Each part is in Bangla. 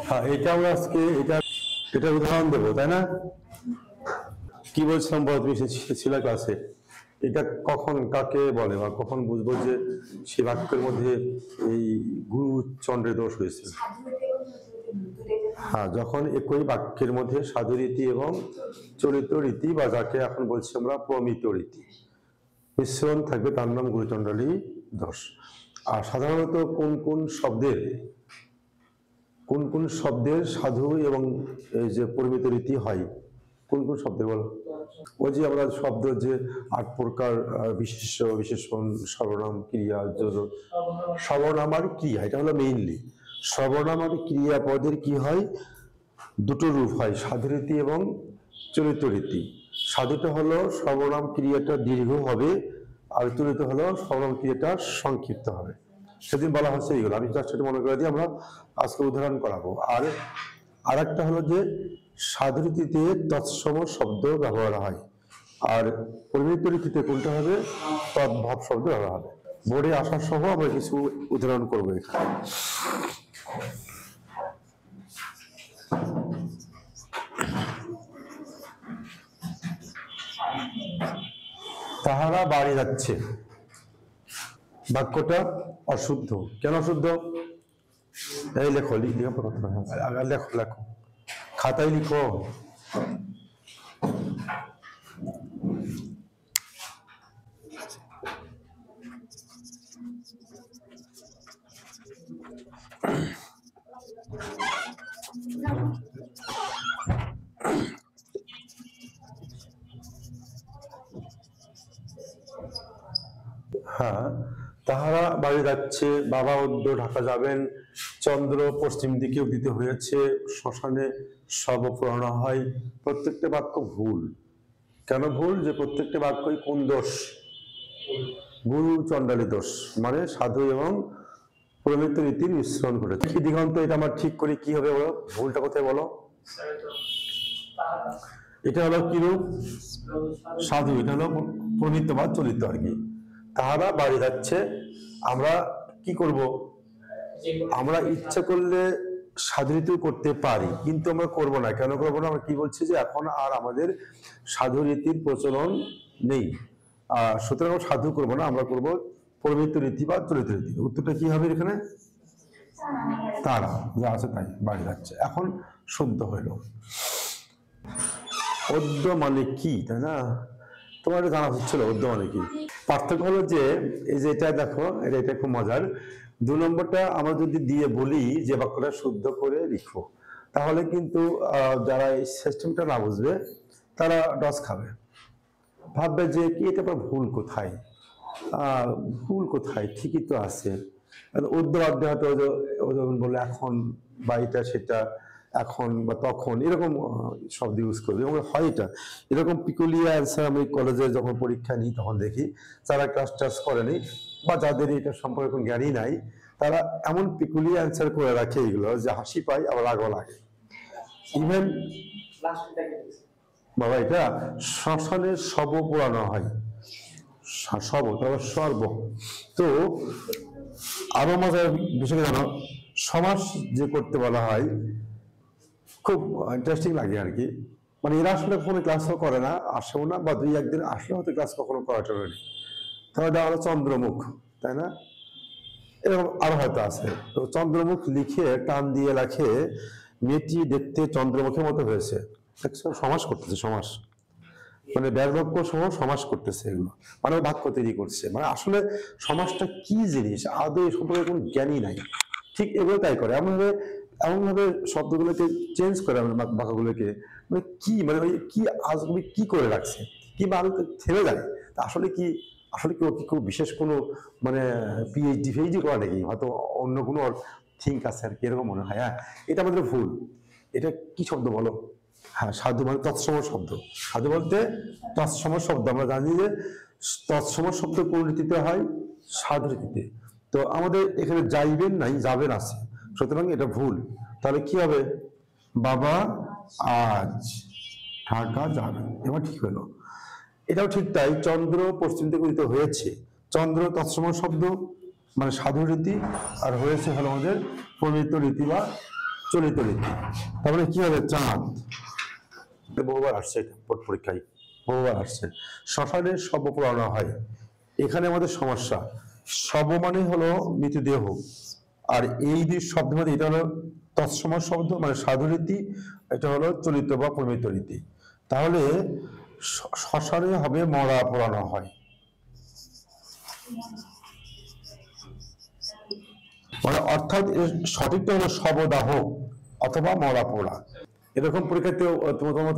হ্যাঁ, এটা আমরা আজকে এটা উদাহরণ দেবো, তাই না? কি বলছিলাম বলো, তুমি ছিল ক্লাসে, এটা কখন কাকে বলে বা কখন বুঝবো যে সে বাক্যের মধ্যে এই গুরু চন্দ্রের দোষ হয়েছে? হ্যাঁ, যখন একই বাক্যের মধ্যে সাধুরীতি এবং চরিত্র রীতি বা যাকে এখন বলছি আমরা প্রমিত রীতি মিশ্রণ থাকবে, তার নাম গুরুচণ্ডালী দোষ। আর সাধারণত কোন কোন শব্দের সাধু এবং এই যে পরিমিত রীতি হয়, কোন কোন শব্দে বলো? ওই যে আমরা শব্দ যে 8 প্রকার, বিশেষ্য, বিশেষণ, সর্বনাম, ক্রিয়া, সর্বনাম আর ক্রিয়া, এটা হলো মেইনলি। সর্বনাম আর ক্রিয়াপদের কি হয়? দুটো রূপ হয়, সাধুরীতি এবং চরিত্র রীতি। সাধুটা হলো সর্বনাম ক্রিয়াটা দীর্ঘ হবে, আর চরিত্র হলো সর্বনাম ক্রিয়াটা সংক্ষিপ্ত হবে। সেদিন বলা হচ্ছে এইগুলো, আমি জাস্ট এটা মনে করে দিয়ে আমরা আজকে উদাহরণ করাবো। আর একটা হলো যে সাধুরীতিতে তৎসম শব্দ ব্যবহার হয়, আর পরিমিত রীতিতে কোনটা হবে? তদ্ভব শব্দ ব্যবহার হবে। বোর্ডে আসার সহ আমরা কিছু উদাহরণ করবো এখানে। তাহারা বাড়ি যাচ্ছে, বাক্যটা অশুদ্ধ। কেন অশুদ্ধ? এই লেখো, লেখো খাতায় লিখো। হ্যাঁ, তাহারা বাড়ি যাচ্ছে, বাবা উদ্য ঢাকা যাবেন, চন্দ্র পশ্চিম দিকে উদিত হয়েছে, শ্মশানে শব পোড়ানো হয়। প্রত্যেকটা বাক্য ভুল। কেন ভুল? যে প্রত্যেকটা বাক্যই কোন দোষ? গুরু চণ্ডালী দোষ, মানে সাধু এবং প্রমিত রীতির মিশ্রণ ঘটেছে। কি দিগন্ত, এটা আমার ঠিক করি কি হবে বলো? ভুলটা কোথায় বলো? এটা হলো কি রূপ? সাধু। এটা হলো প্রমিত বা চরিত্র আর কি। তাহারা বাড়ি যাচ্ছে, আমরা কি করব? আমরা ইচ্ছা করলে সাধুরীতি করতে পারি, কিন্তু আমরা করব না। কেন করবো না? আমরা কি বলছি যে এখন আর আমাদের সাধুরীতির প্রচলন নেই, সুতরাং সাধু করবো না, আমরা করব প্রমিত রীতি বা চরিত্র রীতি। উত্তরটা কি হবে এখানে? তারা যা আছে তাই বাড়ি যাচ্ছে। এখন শুদ্ধ হইল। অদ্য মানে কি, তাই না? তোমার জানা হচ্ছিল অদ্য মানে কি। পার্থক্য হলো যে এই যে এটা দেখো, এটা খুব মজার। 2 নম্বরটা আমরা যদি দিয়ে বলি যে বাক্যটা শুদ্ধ করে লিখো, তাহলে কিন্তু যারা এই সিস্টেমটা না বুঝবে তারা ডস খাবে, ভাববে যে কি এটা ভুল কোথায়, ভুল কোথায়, ঠিকই তো আছে। অদ্য অধ্যায় হয়তো যখন বলে এখন বা এটা সেটা, এখন বা তখন, এরকম শব্দ ইউজ করবে। এবং হয় এটা এরকম পিকুলিয়ার অ্যান্সার আমি কলেজে যখন পরীক্ষা নিই তখন দেখি যারা ক্লাস টাস করেনি বা যাদের এটা সম্পর্কে কোনো জ্ঞানই নাই, তারা এমন পিকুলিয়ার অ্যান্সার করে রাখে এগুলো যে হাসি পায় আবার রাগও লাগে। ইভেন বাবা, এটা শ্মশানের শব পোড়ানো হয়, শব তারপর সর্ব। তো আরো মজার বিষয় জানো, সমাস যে করতে বলা হয়, খুব ইন্টারেস্টিং লাগে আর কি। মানে এরা আসলে কোনো ক্লাসও করে না, আসেও না, বা 2-1 দিন আসলে হয়তো ক্লাস কখনো করাটা হয়নি। তাহলে দেওয়া হলো চন্দ্রমুখ, তাই না? এরকম আরো হয়তো আছে। তো চন্দ্রমুখ লিখে টান দিয়ে লেখে, মেয়েটি দেখতে চন্দ্রমুখের মতো হয়েছে। সমাস করতেছে, সমাস মানে ব্যারবাক্য সহ সমাস করতেছে, এগুলো মানে বাক্য তৈরি করছে। মানে আসলে সমাসটা কি জিনিস আদৌ এই সম্পর্কে কোনো জ্ঞানই নাই। ঠিক এগুলো তাই করে, এমনভাবে শব্দগুলোকে চেঞ্জ করে, বাক্যগুলোকে মানে কি, মানে ওই কি আজগুলি কি করে রাখছে, কিংবা আমি থেমে যাই। আসলে কি খুব বিশেষ কোনো মানে পিএইচডি করা নাকি, হয়তো অন্য কোনো থিঙ্ক আছে আর কি, এরকম মনে হয়। হ্যাঁ, এটা আমাদের ভুল। এটা কি শব্দ বলো? হ্যাঁ, সাধু মানে তৎসম শব্দ। সাধু বলতে তৎসম শব্দ। আমরা জানি যে তৎসম শব্দ কোন রীতিতে হয়? সাধু রীতিতে। তো আমাদের এখানে যাইবেন নাই, যাবেন আছে, সুতরাং এটা ভুল। তাহলে কি হবে? বাবা আজ ঢাকা যাবেন। এবার ঠিক হলো। এটাও ঠিক তাই, চন্দ্র পশ্চিম থেকে উদিত হয়েছে, চন্দ্র তৎসম শব্দ মানে সাধু রীতি, আর হয়েছে হলো আমাদের প্রমিত রীতি বা চলিত রীতি। তারপরে কি হবে, চাঁদ, বহুবার আসছে এটা পরীক্ষায়, বহুবার আসছে। শ্মশানে শব পোড়ানো হয়, এখানে আমাদের সমস্যা, শব মানে হলো মৃতদেহ, আর এই দুই শব্দ মধ্যে এটা হলো তৎসম শব্দ মানে সাধু রীতি, এটা হলো চলিত বা প্রমিত রীতি। তাহলে শ্মশানে হবে মরা পোড়ানো হয়, মানে অর্থাৎ সঠিকটা হলো শবদাহ অথবা মরা পোড়া। এরকম পরীক্ষাতে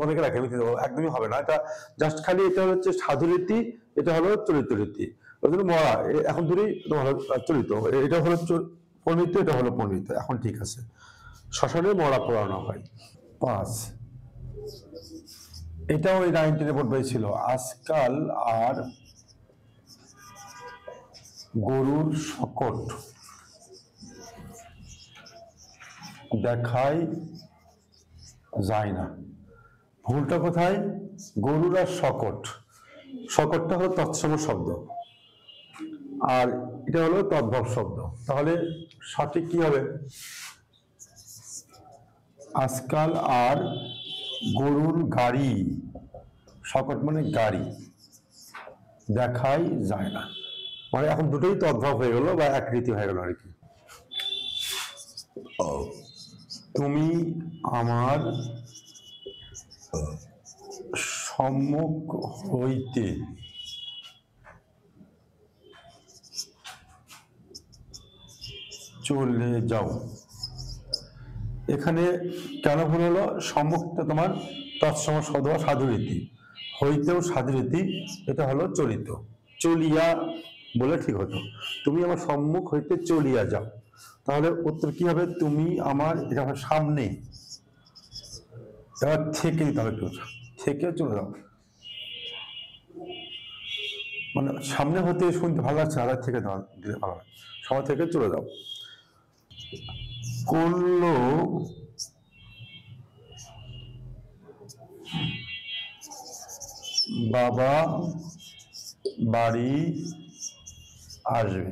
অনেকে রাখে, একদমই হবে না, এটা জাস্ট খালি এটা হচ্ছে সাধু রীতি, এটা হলো চলিত রীতি, ওই জন্য মরা এখন দুটোই চলিত, এটা হলো প্রণীত, এটা হলো প্রণীত, এখন ঠিক আছে। শ্মশানে মরা পোড়ানো হয়। 5, এটাও ওই 19 বোর্ড বই ছিল, আজকাল আর গরুর শকট দেখাই যায় না। ভুলটা কোথায়, গরুর আর শকট, শকটটা হলো তৎসম শব্দ আর এটা হলো তদ্ভব শব্দ, তাহলে সঠিক কি হবে, আজকাল আর গরুর গাড়ি, শকট মানে গাড়ি, দেখাই যায় না, মানে এখন দুটোই তদ্ভব হয়ে গেল বা একরীতি হয়ে গেল আর কি। তুমি আমার সম্মুখ হইতে চলে যাও, এখানে কেন ভুল হলো, সম্মুখটা তোমার তৎসম শব্দ সাধু রীতি, হইতেও সাধু রীতি, এটা হলো চলিত, চলিয়া বলে ঠিক হতো, তুমি আমার সম্মুখ হইতে চলিয়া যাও, তাহলে উত্তর কি হবে, তুমি আমার, এটা হবে সামনে, এবার থেকে দিতে হবে, একটু থেকে চলে যাও, মানে সামনে হতে শুনতে ভালো লাগছে, আর থেকে দিলে ভালো হয়, সময় থেকে চলে যাও। করলো বাবা বাড়ি আসবে,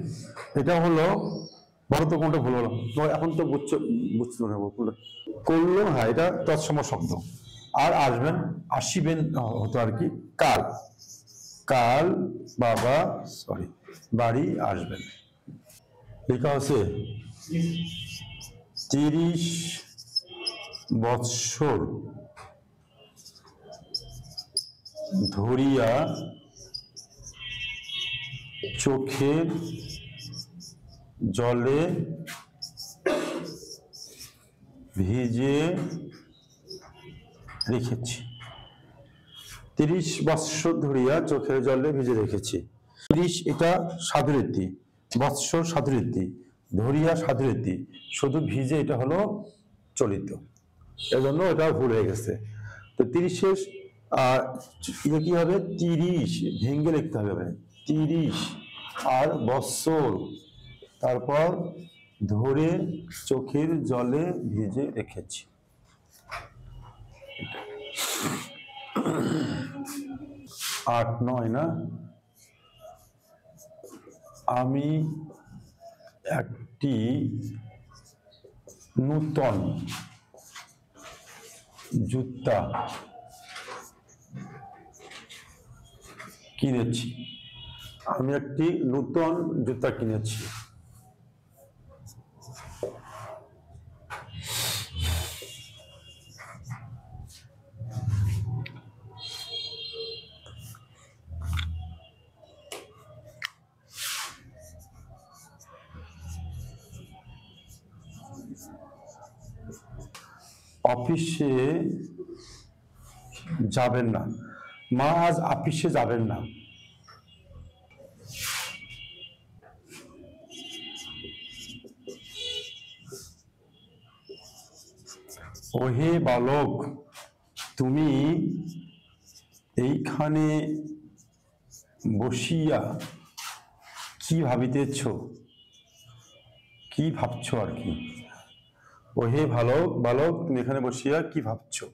এটা হলো, বলো তো কোনটা ভুল হলো, তো এখন তো বুঝতে না করলো, হ্যাঁ এটা তৎসম শব্দ, আর আসবেন আসিবেন হতো আর কি, কাল, কাল বাবা বাড়ি আসবেন। লেখা আছে 30 বৎসর ধরিয়া চোখের জলে ভিজে রেখেছি, 30 বৎসর ধরিয়া চোখের জলে ভিজে রেখেছি। 30 এটা সাধু রীতি, বৎসর সাধু রীতি, ধরিয়া সাধু রীতি, শুধু ভিজে এটা হলো চলিত, এজন্য এটা ভুল হয়ে গেছে। তো 30-এর এটা কি হবে, 30 ভেঙ্গে লিখতে হবে, 30 আর বৎসর, তারপর ধরে চোখের জলে ভিজে রেখেছি। 8-9 না, আমি একটি নূতন জুতা কিনেছি, আমি একটি নূতন জুতা কিনেছি। অফিসে যাবেন না, মা আজ অফিসে যাবেন না। ওহে বালক, তুমি এইখানে বসিয়া কি ভাবিতেছ, কি ভাবছো আর কি, ওহে বালক তুমি এখানে বসিয়া কি ভাবছো।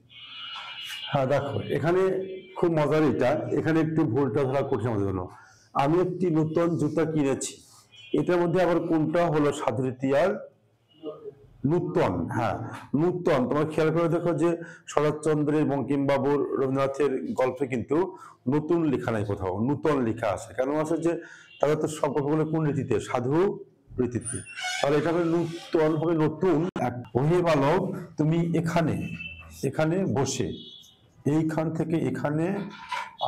হ্যাঁ দেখো, এখানে খুব মজার এটা, এখানে একটু ভুলটা ধরা কঠিন আমাদের জন্য। আমি একটি নতুন জুতা কিনেছি, এটার মধ্যে আবার কোনটা হলো সাধুরীতি আর নূতন? হ্যাঁ, নূতন। তোমার খেয়াল করে দেখো যে শরৎচন্দ্রের, বঙ্কিমবাবুর, রবীন্দ্রনাথের গল্পে কিন্তু নতুন লেখা নাই কোথাও, নূতন লেখা আছে। কেন আছে? যে তাদের তো সম্পর্কগুলো কোন রীতিতে? সাধু রীতিতে। তাহলে এটা হবে নূতন, হবে নতুন। ওহে বালক, তুমি এখানে এখানে বসে, এইখান থেকে এখানে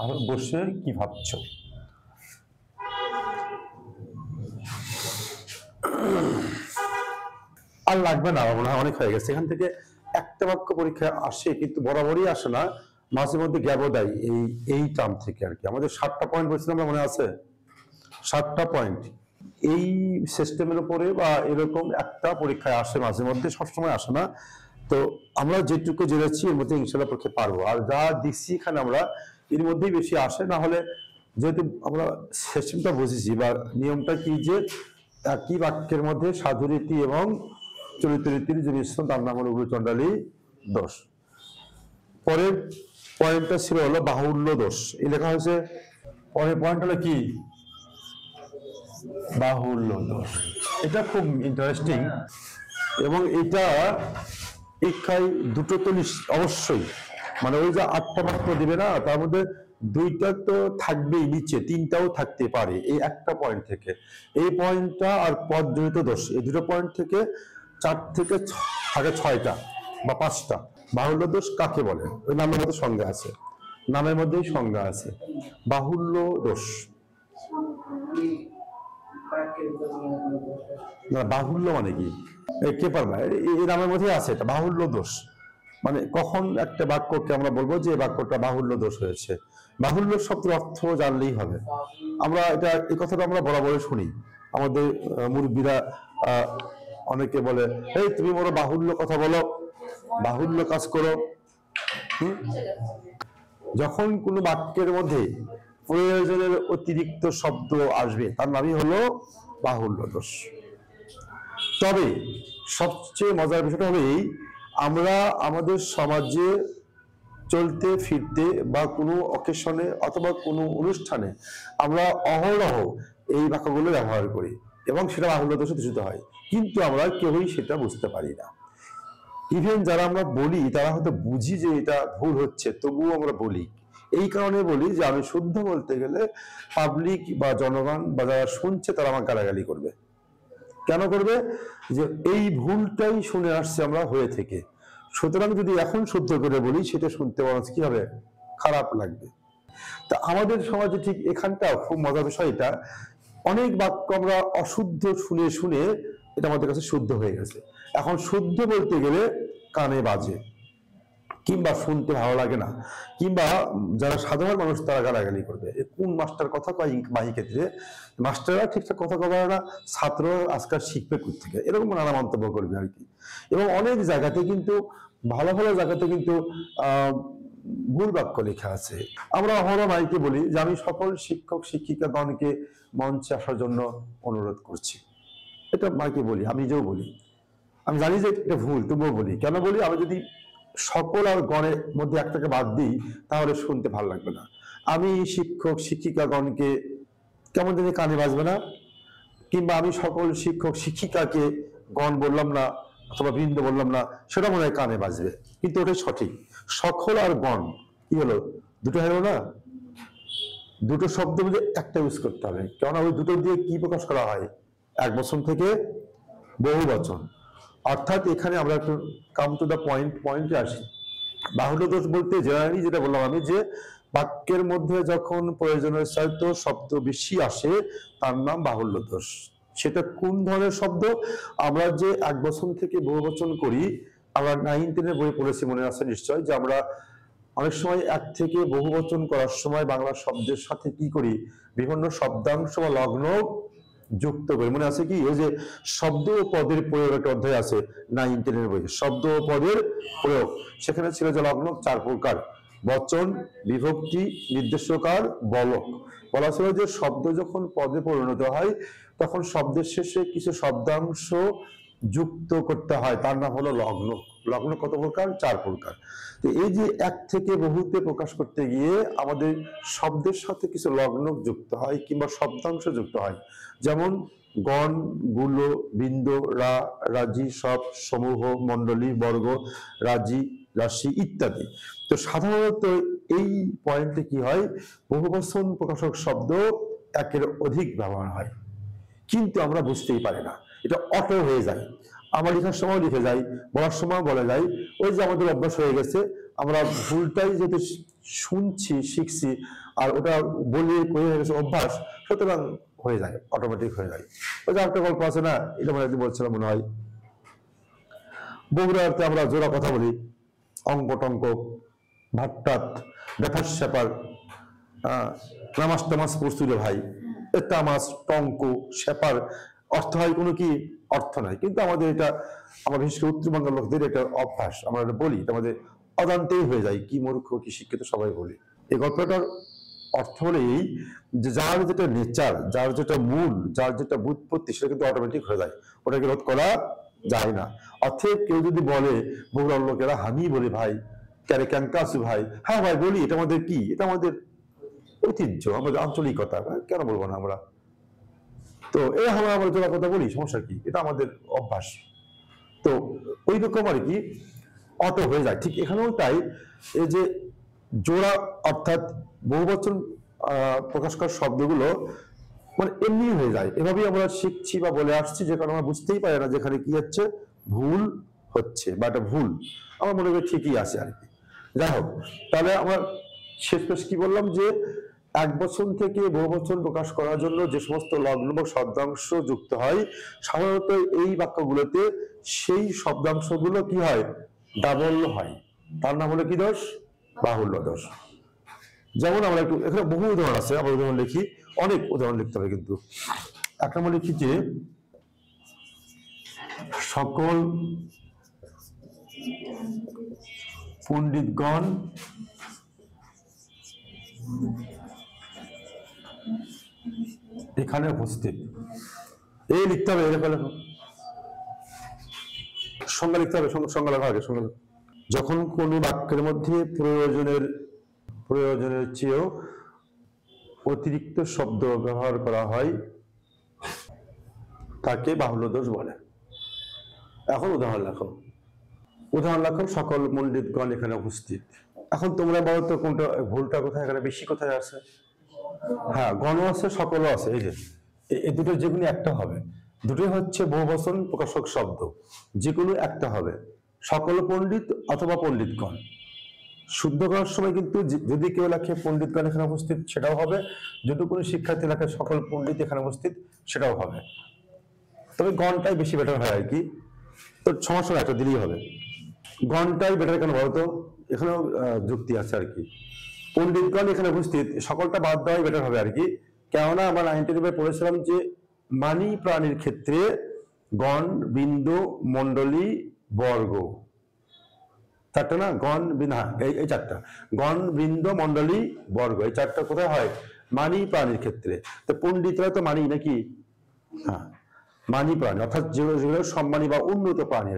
আর বসে কি ভাবছ? আর লাগবে না, মনে হয় অনেক হয়ে গেছে। এখান থেকে একটা বাক্য পরীক্ষায় আসে, কিন্তু বরাবরই আসে না, মাঝে মধ্যে গ্যাপও দেয় এই টার্ম থেকে আর কি। আমাদের 7টা পয়েন্ট বলছিলাম, মনে আছে? 7টা পয়েন্ট এই সিস্টেমের উপরে বা এরকম একটা পরীক্ষায় আসে মাঝে মধ্যে, সবসময় আসে না। তো আমরা যেটুকু জেনেছি এর মধ্যে ইনশাআল্লাহ পরীক্ষা পারবো। আর যা দিচ্ছি এখানে আমরা এর মধ্যেই বেশি আসে। না হলে যেহেতু আমরা সিস্টেমটা বুঝেছি বা নিয়মটা কি, যে একই বাক্যের মধ্যে সাধুরীতি এবং চরিত্ররীতির যে মিশ্রণ, তার নাম হলো গুরুচণ্ডালী দোষ। পরের পয়েন্টটা ছিল হলো বাহুল্য দোষ। এই লেখা হয়েছে। পরের পয়েন্ট হলো কি? বাহুল্য দোষ। এটা খুব ইন্টারেস্টিং, এবং এটা পরীক্ষায় দুটো তো অবশ্যই, মানে ওই যে 8টা বাক্য দিবে না, তার মধ্যে 2টা তো থাকবেই, নিচে 3টাও থাকতে পারে এই একটা পয়েন্ট থেকে। এই পয়েন্টটা আর পদজনিত দোষ, এই দুটো পয়েন্ট থেকে 4 থেকে থাকে 6টা বা 5টা। বাহুল্য দোষ কাকে বলে? ওই নামের মধ্যে সংজ্ঞা আছে, নামের মধ্যেই সংজ্ঞা আছে। বাহুল্য দোষ, না বাহুল্য মানে কি? কে পারবে? এই নামের মধ্যে আছে এটা, বাহুল্য দোষ। মানে কখন একটা বাক্যকে আমরা বলবো যে এই বাক্যটা বাহুল্য দোষ হয়েছে? বাহুল্য শব্দের অর্থ জানলেই হবে। আমরা এটা, এই কথাটা আমরা বরাবরই শুনি। আমাদের মুরব্বীরা অনেকে বলে, এই তুমি বড় বাহুল্য কথা বলো, বাহুল্য কাজ করো। যখন কোনো বাক্যের মধ্যে প্রয়োজনের অতিরিক্ত শব্দ আসবে, তার নামই হলো বাহুল্য দোষ। তবে সবচেয়ে মজার বিষয়টা হলো এই, আমরা আমাদের সমাজে চলতে ফিরতে বা কোনো অকেশনে অথবা কোনো অনুষ্ঠানে আমরা অহরহ এই বাক্যগুলো ব্যবহার করি, এবং সেটা বাহুল্য দোষে দূষিত হয়, কিন্তু আমরা কেউই সেটা বুঝতে পারি না। ইভেন যারা আমরা বলি তারা হয়তো বুঝি যে এটা ভুল হচ্ছে, তবুও আমরা বলি। এই কারণে বলি যে আমি শুদ্ধ বলতে গেলে পাবলিক বা জনগণ বা যারা শুনছে তারা আমার গালাগালি করবে। কেন করবে? যে এই ভুলটাই শুনে আসছে আমরা হয়ে থেকে। সুতরাং যদি এখন শুদ্ধ করে বলি, সেটা শুনতে মানুষ কি হবে? খারাপ লাগবে। তা আমাদের সমাজে ঠিক এখানটাও খুব মজার বিষয়, এটা অনেক বাক্য আমরা অশুদ্ধ শুনে শুনে এটা আমাদের কাছে শুদ্ধ হয়ে গেছে। এখন শুদ্ধ বলতে গেলে কানে বাজে, কিংবা শুনতে ভালো লাগে না, কিংবা যারা সাধারণ মানুষ তারা গালাগালি করবে। কোন মাস্টার কথা কয় বাহি ক্ষেত্রে, মাস্টাররা ঠিকঠাক কথা কবে না, ছাত্র আজকাল শিখবে কোত্থেকে, এরকম নানা মন্তব্য করবে আর কি। এবং অনেক জায়গাতে কিন্তু ভালো ভালো জায়গাতে কিন্তু ভুল বাক্য লেখা আছে। আমরা অহরহ মাইকে বলি যে আমি সকল শিক্ষক শিক্ষিকাগণকে মঞ্চে আসার জন্য অনুরোধ করছি। এটা মাইকে বলি, আমি নিজেও বলি। আমি জানি যে এটা ভুল, তবুও বলি। কেন বলি? আমি যদি সকল আর গণের মধ্যে একটাকে বাদ দিই, তাহলে শুনতে ভালো লাগবে না। আমি শিক্ষক শিক্ষিকাগণকে, কেমন জানি কানে বাজবে না? কিংবা আমি সকল শিক্ষক শিক্ষিকাকে গণ বললাম না, অথবা বৃন্দ বললাম না, সেটা মনে হয় কানে বাজবে, কিন্তু ওটাই সঠিক। সকল আর গণ কি হলো? দুটো হলো না? দুটো শব্দ মিলে একটা ইউজ করতে হবে, কেননা ওই দুটো দিয়ে কি প্রকাশ করা হয়? এক বচন থেকে বহু বচন। অর্থাৎ এখানে আমরা একটু কাম টু দা পয়েন্টে আসি। বাহুল্য দোষ বলতে জেনারেলি যেটা বললাম আমি, যে বাক্যের মধ্যে যখন প্রয়োজনের চাইতে শব্দ বেশি আসে, তার নাম বাহুল্য দোষ। সেটা কোন ধরনের শব্দ? আমরা যে এক বচন থেকে বহু বচন করি, আমরা 9, 10 বই পড়েছি, মনে আছে নিশ্চয়, যে আমরা অনেক সময় এক থেকে বহু বচন করার সময় বাংলা শব্দের সাথে কি করি? বিভিন্ন শব্দাংশ বা লগ্ন যুক্ত করি। মনে আছে কি? ওই যে শব্দ ও পদের প্রয়োগ একটা অধ্যায় আছে 9, 10 বই, শব্দ ও পদের প্রয়োগ। সেখানে ছিল যে লগ্ন 4 প্রকার: বচন, বিভক্তি, নির্দেশকার, বলক। বলা ছিল যে শব্দ যখন পদে পরিণত হয়, তখন শব্দের শেষে কিছু শব্দাংশ যুক্ত করতে হয় তার নাম হলো লগ্ন। লগ্ন কত প্রকার? 4 প্রকার। তো এই যে এক থেকে বহুতে প্রকাশ করতে গিয়ে আমাদের শব্দের সাথে কিছু লগ্ন যুক্ত হয় কিংবা শব্দাংশ যুক্ত হয়, যেমন গণ, গুলো, বিন্দু, রা, রাজি, সব, সমূহ, মণ্ডলী, বর্গ, রাজি, রাশি ইত্যাদি। তো সাধারণত এই পয়েন্টে কি হয়, বহুবচন প্রকাশক শব্দ একের অধিক ব্যবহার হয়, কিন্তু আমরা বুঝতেই পারি না, এটা অটো হয়ে যায়। আমরা লেখার সময় লিখে যাই, বলার সময় বলে যাই, ওই যে আমাদের অভ্যাস হয়ে গেছে, আমরা ভুলটাই যেহেতু শুনছি শিখছি আর ওটা বলে হয়ে গেছে অভ্যাস, সুতরাং হয়ে যায়, অটোমেটিক হয়ে যায়। ওই যে একটা গল্প আছে না, এটা মনে বলছিলাম মনে হয়, বগুড়াতে আমরা জোড়া কথা বলি, অঙ্ক টঙ্ক, ভাট্টাত, ব্যাপার স্যাপার, নামাজ টামাজ পড়ছি রে ভাই, তামাজ, টঙ্ক, স্যাপার অর্থ হয় কোনো কি? অর্থ নাই, কিন্তু আমাদের এটা, আমরা বিশেষ করে উত্তরবঙ্গের লোকদের এটা অভ্যাস, আমরা এটা বলি, এটা আমাদের অজান্তেই হয়ে যায়, কি মূর্খ কি শিক্ষিত সবাই বলি। এই গল্পটার অর্থ হলো এই যে যার যেটা নেচার, যার যেটা মূল, যার যেটা বুৎপত্তি, সেটা কিন্তু অটোমেটিক হয়ে যায়, ওটাকে রোধ করা যায় না। অর্থাৎ কেউ যদি বলে, বগুড়ার লোকেরা আমি বলি ভাই, ক্যারে ক্যাঙ্কা আছু ভাই, হ্যাঁ ভাই বলি, এটা আমাদের কি? এটা আমাদের ঐতিহ্য, আমাদের আঞ্চলিকতা, কেন বলবো না আমরা? তো এই আমরা জোড়া কথা বলি, সমস্যা কি? এটা আমাদের অভ্যাস। তো ওই রকম আর কি অটো হয়ে যায়, ঠিক এখানেও তাই। এই যে জোড়া অর্থাৎ বহুবচন প্রকাশ করার শব্দগুলো মানে এমনি হয়ে যায়, এভাবেই আমরা শিখছি বা বলে আসছি, যে কারণে আমরা বুঝতেই পারি না যেখানে কি হচ্ছে, ভুল হচ্ছে বা এটা ভুল, আমার মনে করি ঠিকই আছে আর কি। যাই হোক, তাহলে আমরা শেষমেশ কি বললাম, যে এক বচন থেকে বহুবচন প্রকাশ করার জন্য যে সমস্ত লগ্ন বা শব্দাংশ যুক্ত হয়, সাধারণত এই বাক্যগুলোতে সেই শব্দাংশগুলো কি হয়? ডাবল হয়। তার নাম হলো কি দোষ? বাহুল্য দোষ। যেমন আমরা একটু এখানে বহু উদাহরণ আছে, আমরা উদাহরণ লিখি, অনেক উদাহরণ লিখতে হবে, কিন্তু একটা আমরা লিখি যে সকল পণ্ডিতগণ এখানে উপস্থিত। এই লিখতে হবে, এরকম লেখো, সংজ্ঞা লিখতে হবে, সংজ্ঞা লেখা আগে, সংজ্ঞা। যখন কোনো বাক্যের মধ্যে প্রয়োজনের চেয়েও অতিরিক্ত শব্দ ব্যবহার করা হয়, তাকে বাহুল্য দোষ বলে। এখন উদাহরণ লেখো, উদাহরণ লেখো, সকল পণ্ডিতগণ এখানে উপস্থিত। এখন তোমরা বলো তো কোনটা ভুলটা কোথায়, এখানে বেশি কোথায় আছে? হ্যাঁ, গণ আছে, সকলও আছে, এই যে এই দুটো যে কোনো একটা হবে, দুটোই হচ্ছে বহুবচন প্রকাশক শব্দ, যে কোনো একটা হবে, সকল পণ্ডিত অথবা পণ্ডিতগণ। শুদ্ধ করার সময় কিন্তু যদি কেউ লেখে পণ্ডিতগণ এখানে উপস্থিত, সেটাও হবে, যদি কোনো শিক্ষার্থী লেখে সকল পণ্ডিত এখানে উপস্থিত, সেটাও হবে, তবে গণটাই বেশি বেটার হয় আর কি। তো সমস্যা একটা দিলেই হবে, গণটাই বেটার। কেন বলতো? এখানেও যুক্তি আছে আর কি, পণ্ডিতগণ এখানে উপস্থিত, সকলটা বাদ দেওয়াই বেটার হবে আর কি। কেননা আমরা 90 পড়েছিলাম যে মানি প্রাণীর ক্ষেত্রে গণ, বিন্দু, মণ্ডলী, বর্গ, চারটা না? গণ, বিন্দু, হ্যাঁ এই চারটা, গণ, বিন্দু, মণ্ডলী, বর্গ, এই চারটা কোথায় হয়? মানি প্রাণীর ক্ষেত্রে। তো পণ্ডিতরা তো মানি নাকি? হ্যাঁ, মানি প্রাণী, অর্থাৎ যেগুলো সম্মানী বা উন্নত প্রাণী,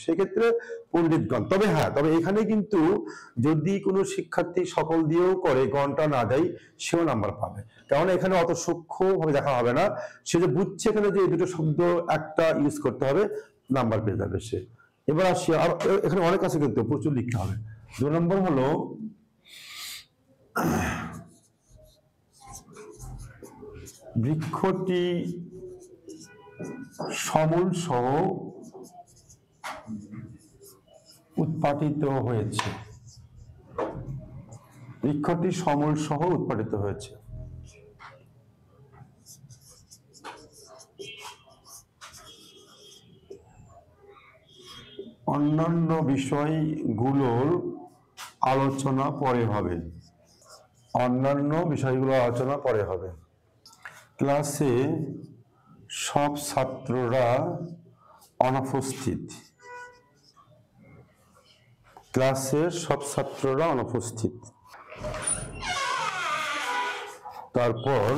সেক্ষেত্রে পণ্ডিতগণ। তবে হ্যাঁ, তবে এখানে কিন্তু যদি কোনো শিক্ষার্থী সকল দিয়েও করে, গণটা না দেয়, সেও নাম্বার পাবে, কারণ এখানে অত সূক্ষ্মভাবে দেখা হবে না, সে যে বুঝছে এখানে যে এই দুটো শব্দ একটা ইউজ করতে হবে, নাম্বার পেয়ে যাবে সে। এবার আসি, আর এখানে অনেক আছে কিন্তু প্রচুর লিখতে হবে। 2 নম্বর হলো বৃক্ষটি সমূল সহ উৎপাটিত হয়েছে। বৃক্ষটি সমূল সহ উৎপাটিত হয়েছে। অন্যান্য বিষয়গুলোর আলোচনা পরে হবে। অন্যান্য বিষয়গুলোর আলোচনা পরে হবে। ক্লাসে সব ছাত্ররা অনুপস্থিত। ক্লাসের সব ছাত্ররা অনুপস্থিত। তারপর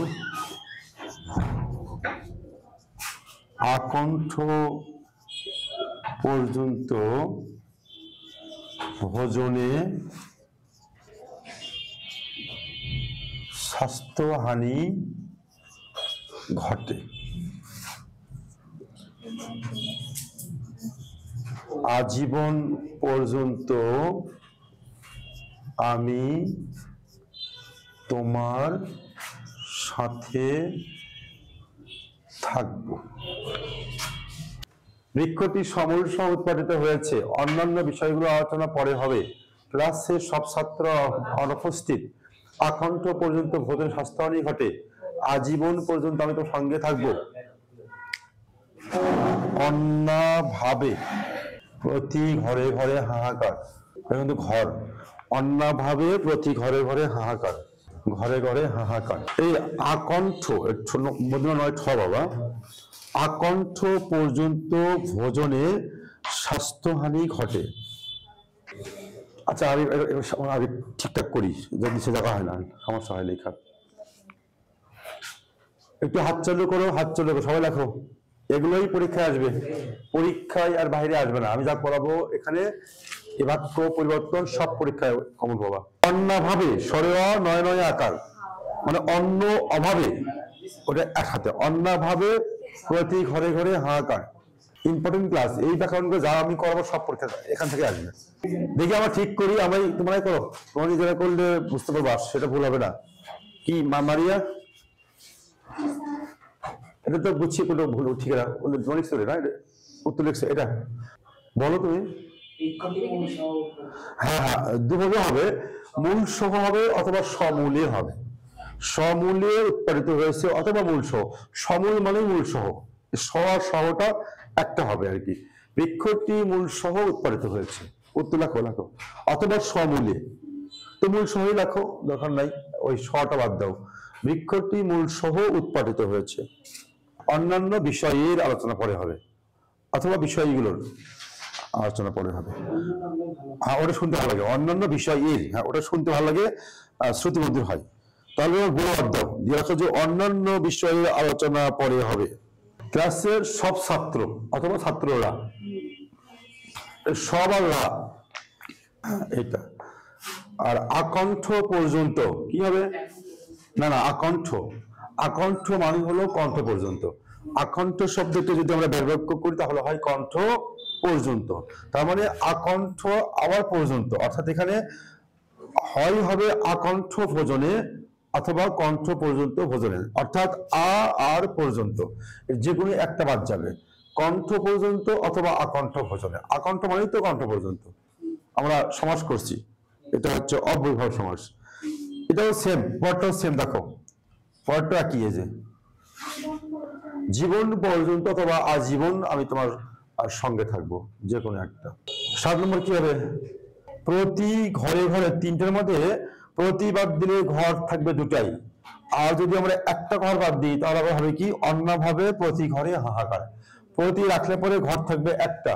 আকণ্ঠ পর্যন্ত ভোজনে স্বাস্থ্যহানি ঘটে। আজীবন পর্যন্ত আমি তোমার সাথে থাকব। বৃক্ষটি সমূল সহ উৎপাদিত হয়েছে। অন্যান্য বিষয়গুলো আলোচনা পরে হবে। ক্লাসে সব ছাত্র অনুপস্থিত। আকণ্ঠ পর্যন্ত ভোজন স্বাস্থ্যহানি ঘটে। আজীবন পর্যন্ত আমি তোর সঙ্গে থাকবো। অন্যভাবে প্রতি ঘরে ঘরে হাহাকার। কিন্তু ঘর, অন্যভাবে প্রতি ঘরে ঘরে হাহাকার, ঘরে ঘরে হাহাকার। এই আকণ্ঠ নয় ঠ বাবা, আকণ্ঠ পর্যন্ত ভোজনে স্বাস্থ্যহানি ঘটে। আচ্ছা আমি ঠিকঠাক করি, যদি সে জায়গা হয় না সমস্যা হয় লেখা। একটু হাত চালু করো, হাত চালু করো, সবাই লেখো। এগুলোই পরীক্ষায় আসবে, পরীক্ষায় আর বাইরে আসবে না। আমি যা পড়াবো এখানে এ বাক্য পরিবর্তন সব পরীক্ষায় কমন পাবা। অন্যভাবে সরেয়া নয় নয় আকার, মানে অন্য অভাবে, ওটা একসাথে। অন্যভাবে প্রতি ঘরে ঘরে হাহাকার। Important class. এই ব্যাকরণগুলো যা আমি করাবো সব পরীক্ষা এখান থেকে আসবে। দেখি আমরা ঠিক করি, আমি তোমরাই করো, তোমরা নিজেরা করলে বুঝতে পারবা সেটা ভুল হবে না। কি মারিয়া, এটা তো বুঝছি কোনো ভুল ঠিক না, লিখছো না, উত্তর লিখছো এটা বলো তুমি। হ্যাঁ হ্যাঁ, দুভাবে হবে, মূল সহ হবে অথবা সমূলে হবে। সমূলে উৎপাদিত হয়েছে অথবা মূল সহ। সমূল মানে মূল সহ, সহটা একটা হবে আর কি। বৃক্ষটি মূল সহ উৎপাদিত হয়েছে, উত্তর লেখো লেখো, অথবা সমূলে। তো মূল সহই লেখো, দরকার নাই ওই সটা বাদ দাও। বৃক্ষটি মূল সহ উৎপাদিত হয়েছে। অন্যান্য বিষয়ের আলোচনা পরে হবে, অথবা বিষয়গুলোর আলোচনা পরে হবে। হ্যাঁ, ওটা শুনতে ভালো লাগে, অন্যান্য বিষয়ের, হ্যাঁ ওটা শুনতে ভালো লাগে, শ্রুতিমধুর হয়। তাহলে গুলো বাদ দাও, দিয়ে রাখো যে অন্যান্য বিষয়ের আলোচনা পরে হবে। ক্লাসের সব ছাত্র অথবা ছাত্ররা, সব আর এটা। আর আকণ্ঠ পর্যন্ত কি হবে? না না, আকণ্ঠ, আকণ্ঠ মানে হলো কণ্ঠ পর্যন্ত। আকণ্ঠ শব্দটা যদি আমরা ব্যবহার করি তাহলে হয় কণ্ঠ পর্যন্ত। তার মানে আকণ্ঠ আবার পর্যন্ত, অর্থাৎ এখানে হয় হবে আকণ্ঠ ভোজনে অথবা কণ্ঠ পর্যন্ত ভোজনে, অর্থাৎ আর পর্যন্ত যে কোনো একটা বাদ যাবে। কণ্ঠ পর্যন্ত অথবা আকণ্ঠ ভোজনে। আকণ্ঠ মানেই তো কণ্ঠ পর্যন্ত। আমরা সমাস করছি, এটা হচ্ছে অব্যয়ভাব সমাস। এটাও সেম, পরটাও সেম। দেখো পরটা একই, যে জীবন পর্যন্ত অথবা আজীবন আমি তোমার সঙ্গে থাকবো, যে কোনো একটা। 7 নম্বর কি হবে? প্রতি ঘরে ঘরে, তিনটার মধ্যে প্রতি বাদ দিলে ঘর থাকবে দুটাই। আর যদি আমরা একটা ঘর বাদ দিই তাহলে আবার হবে কি? অন্যভাবে প্রতি ঘরে হাহাকার। প্রতি রাখলে পরে ঘর থাকবে একটা,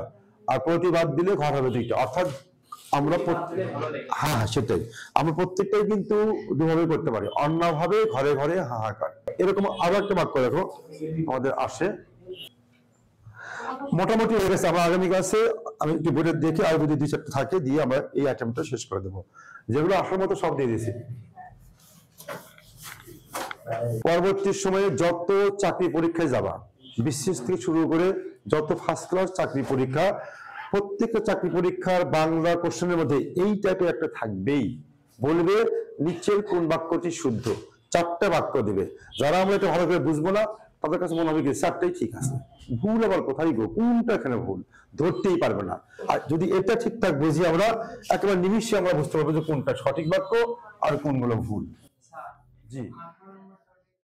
আর প্রতি বাদ দিলে ঘর হবে দুইটা। অর্থাৎ আমরা হ্যাঁ হ্যাঁ সেটাই, আমরা প্রত্যেকটাই কিন্তু দুভাবে করতে পারি, অন্যভাবে ঘরে ঘরে হাহাকার। এরকম আরো একটা বাক্য দেখো আমাদের আসে, মোটামুটি হয়ে গেছে। আমরা আগামী ক্লাসে আমি একটু বোর্ডে দেখে আর যদি 2-4টা থাকে দিয়ে আমরা এই আইটেমটা শেষ করে দেবো। যেগুলো আসার মতো সব দিয়ে দিয়েছি। পরবর্তী সময়ে যত চাকরি পরীক্ষায় যাবা, বিশেষ থেকে শুরু করে যত ফার্স্ট ক্লাস চাকরি পরীক্ষা, প্রত্যেকটা চাকরি পরীক্ষার বাংলা কোশ্চেনের মধ্যে এই টাইপের একটা থাকবেই। বলবে নিচের কোন বাক্যটি শুদ্ধ, 4টা বাক্য দিবে। যারা আমরা এটা ভালো করে বুঝবো না তাদের কাছে মনে হবে কি 4টাই ঠিক আছে, ভুল আবার কোথায় গো, কোনটা এখানে ভুল ধরতেই পারবে না। আর যদি এটা ঠিকঠাক বুঝি আমরা একেবারে নিমিষে আমরা বুঝতে পারবো যে কোনটা সঠিক বাক্য আর কোনগুলো ভুল। জি।